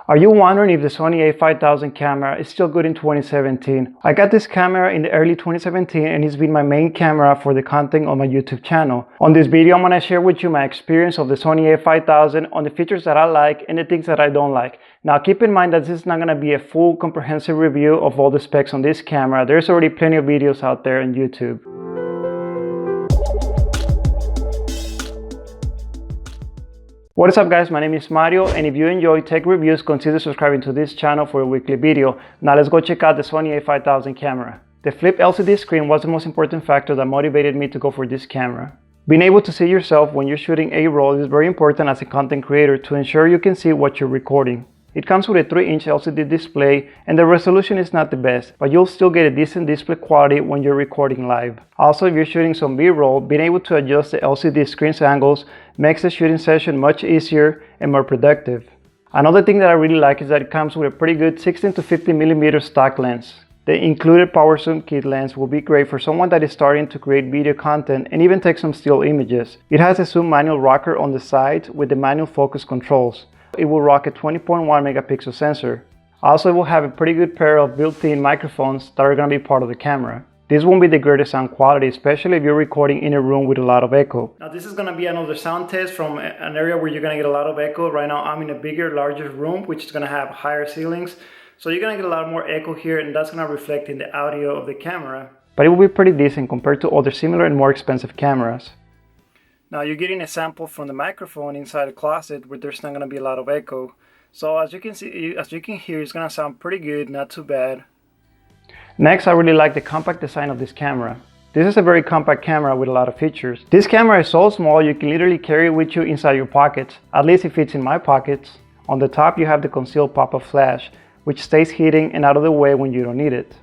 Are you wondering if the Sony a5000 camera is still good in 2017? I got this camera in the early 2017 and it's been my main camera for the content on my YouTube channel. On this video, I'm going to share with you my experience of the Sony a5000 on the features that I like and the things that I don't like. Now keep in mind that this is not going to be a full comprehensive review of all the specs on this camera. There's already plenty of videos out there on YouTube. What is up guys, my name is Mario, and if you enjoy tech reviews, consider subscribing to this channel for a weekly video. Now let's go check out the Sony a5000 camera. The flip LCD screen was the most important factor that motivated me to go for this camera. Being able to see yourself when you're shooting a roll is very important as a content creator to ensure you can see what you're recording. It comes with a 3-inch LCD display and the resolution is not the best, but you'll still get a decent display quality when you're recording live. Also, if you're shooting some B-roll, being able to adjust the LCD screen's angles makes the shooting session much easier and more productive. Another thing that I really like is that it comes with a pretty good 16 to 50mm stock lens. The included power zoom kit lens will be great for someone that is starting to create video content and even take some still images. It has a zoom manual rocker on the side with the manual focus controls. It will rock a 20.1 megapixel sensor. Also, it will have a pretty good pair of built-in microphones that are going to be part of the camera. This won't be the greatest sound quality, especially if you're recording in a room with a lot of echo. Now this is going to be another sound test from an area where you're going to get a lot of echo. Right now I'm in a bigger, larger room which is going to have higher ceilings. So you're going to get a lot more echo here, and that's going to reflect in the audio of the camera. But it will be pretty decent compared to other similar and more expensive cameras. Now you're getting a sample from the microphone inside a closet where there's not going to be a lot of echo. So as you can see, as you can hear, it's going to sound pretty good, not too bad. Next, I really like the compact design of this camera. This is a very compact camera with a lot of features. This camera is so small you can literally carry it with you inside your pockets. At least it fits in my pockets. On the top you have the concealed pop-up flash, which stays hidden and out of the way when you don't need it.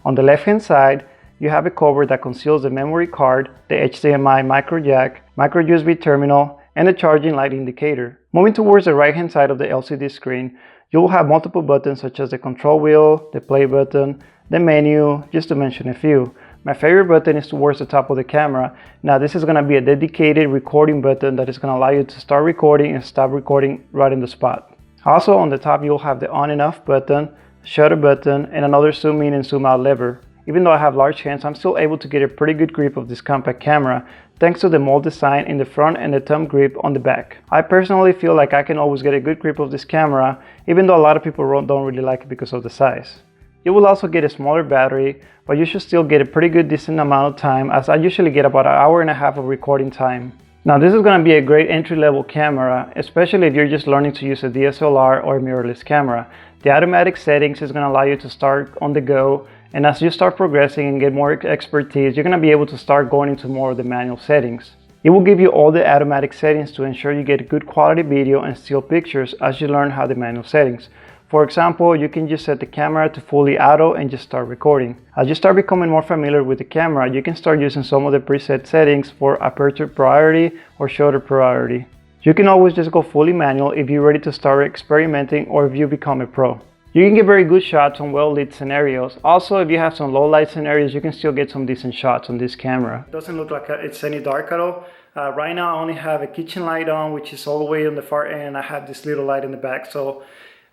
On the left hand side, you have a cover that conceals the memory card, the HDMI micro jack, micro USB terminal, and the charging light indicator. Moving towards the right hand side of the LCD screen, you will have multiple buttons such as the control wheel, the play button, the menu, just to mention a few. My favorite button is towards the top of the camera. Now this is going to be a dedicated recording button that is going to allow you to start recording and stop recording right in the spot. Also on the top you'll have the on and off button, shutter button, and another zoom in and zoom out lever. Even though I have large hands, I'm still able to get a pretty good grip of this compact camera thanks to the mold design in the front and the thumb grip on the back. I personally feel like I can always get a good grip of this camera, even though a lot of people don't really like it because of the size. You will also get a smaller battery, but you should still get a pretty good decent amount of time, as I usually get about an hour and a half of recording time. Now this is going to be a great entry-level camera, especially if you're just learning to use a DSLR or a mirrorless camera. The automatic settings is going to allow you to start on the go, and as you start progressing and get more expertise, you're going to be able to start going into more of the manual settings. It will give you all the automatic settings to ensure you get good quality video and still pictures as you learn how the manual settings. For example, you can just set the camera to fully auto and just start recording. As you start becoming more familiar with the camera, you can start using some of the preset settings for aperture priority or shutter priority. You can always just go fully manual if you're ready to start experimenting or if you become a pro. You can get very good shots on well-lit scenarios. Also, if you have some low-light scenarios, you can still get some decent shots on this camera. It doesn't look like it's any dark at all. Right now I only have a kitchen light on, which is all the way on the far end, and I have this little light in the back. So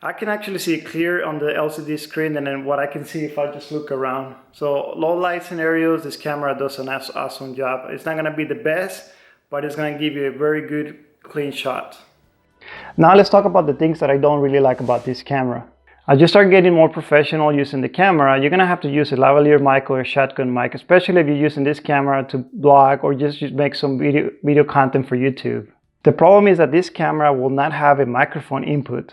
I can actually see it clear on the LCD screen and then what I can see if I just look around. So low light scenarios, this camera does an awesome job. It's not going to be the best, but it's going to give you a very good clean shot. Now let's talk about the things that I don't really like about this camera. As you start getting more professional using the camera, you're going to have to use a lavalier mic or a shotgun mic, especially if you're using this camera to blog or just make some video content for YouTube. The problem is that this camera will not have a microphone input.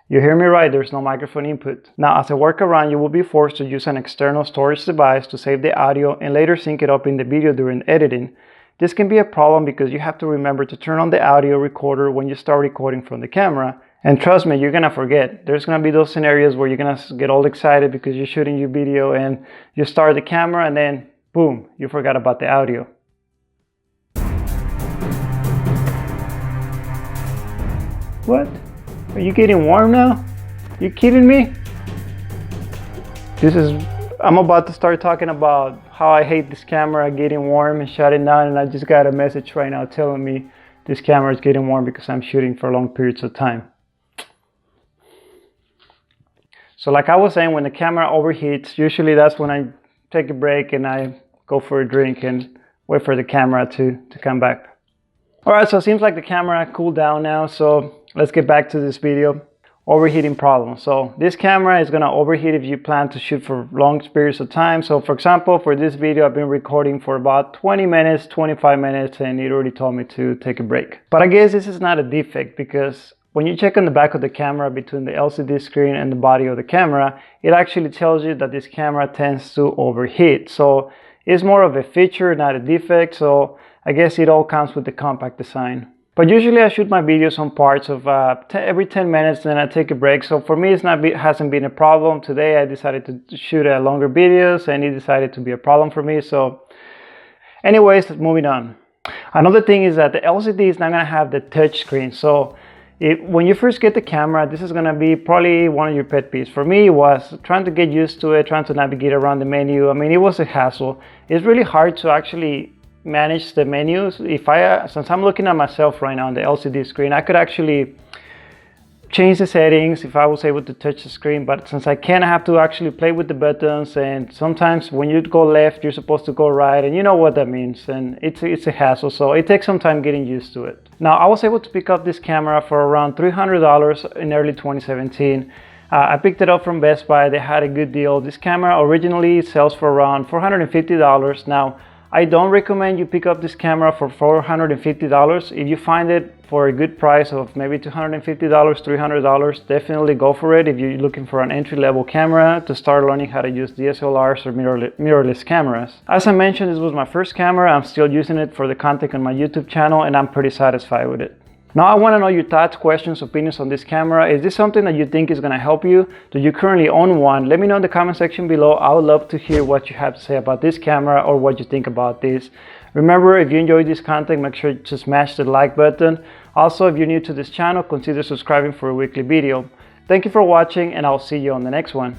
You hear me right, there's no microphone input. Now as a workaround, you will be forced to use an external storage device to save the audio and later sync it up in the video during editing. This can be a problem because you have to remember to turn on the audio recorder when you start recording from the camera. And trust me, you're gonna forget. There's gonna be those scenarios where you're gonna get all excited because you're shooting your video and you start the camera and then boom, you forgot about the audio. What? Are you getting warm now? You kidding me? I'm about to start talking about how I hate this camera getting warm and shutting down, and I just got a message right now telling me this camera is getting warm because I'm shooting for long periods of time. So like I was saying, when the camera overheats, usually that's when I take a break and I go for a drink and wait for the camera to come back. Alright, so it seems like the camera cooled down now, so let's get back to this video. Overheating problem. So this camera is going to overheat if you plan to shoot for long periods of time. So for example, for this video I've been recording for about 20 minutes, 25 minutes, and it already told me to take a break. But I guess this is not a defect, because when you check on the back of the camera between the LCD screen and the body of the camera, it actually tells you that this camera tends to overheat. So it's more of a feature, not a defect. So I guess it all comes with the compact design. But usually I shoot my videos on parts of every 10 minutes, and then I take a break. So for me, hasn't been a problem. Today I decided to shoot longer videos, and it decided to be a problem for me. So anyways, moving on. Another thing is that the LCD is not going to have the touch screen. So when you first get the camera, this is going to be probably one of your pet peeves. For me, it was trying to get used to it, trying to navigate around the menu. I mean, it was a hassle. It's really hard to actually manage the menus. Since I'm looking at myself right now on the LCD screen, I could actually change the settings if I was able to touch the screen, but since I can't, I have to actually play with the buttons, and sometimes when you go left you're supposed to go right, and you know what that means, and it's a hassle. So it takes some time getting used to it. Now I was able to pick up this camera for around $300 in early 2017. I picked it up from Best Buy. They had a good deal. This camera originally sells for around $450. Now I don't recommend you pick up this camera for $450. If you find it for a good price of maybe $250, $300, definitely go for it if you're looking for an entry-level camera to start learning how to use DSLRs or mirrorless cameras. As I mentioned, this was my first camera. I'm still using it for the content on my YouTube channel, and I'm pretty satisfied with it. Now I want to know your thoughts, questions, opinions on this camera. Is this something that you think is going to help you? Do you currently own one? Let me know in the comment section below. I would love to hear what you have to say about this camera or what you think about this. Remember, if you enjoyed this content, make sure to smash the like button. Also, if you're new to this channel, consider subscribing for a weekly video. Thank you for watching, and I'll see you on the next one.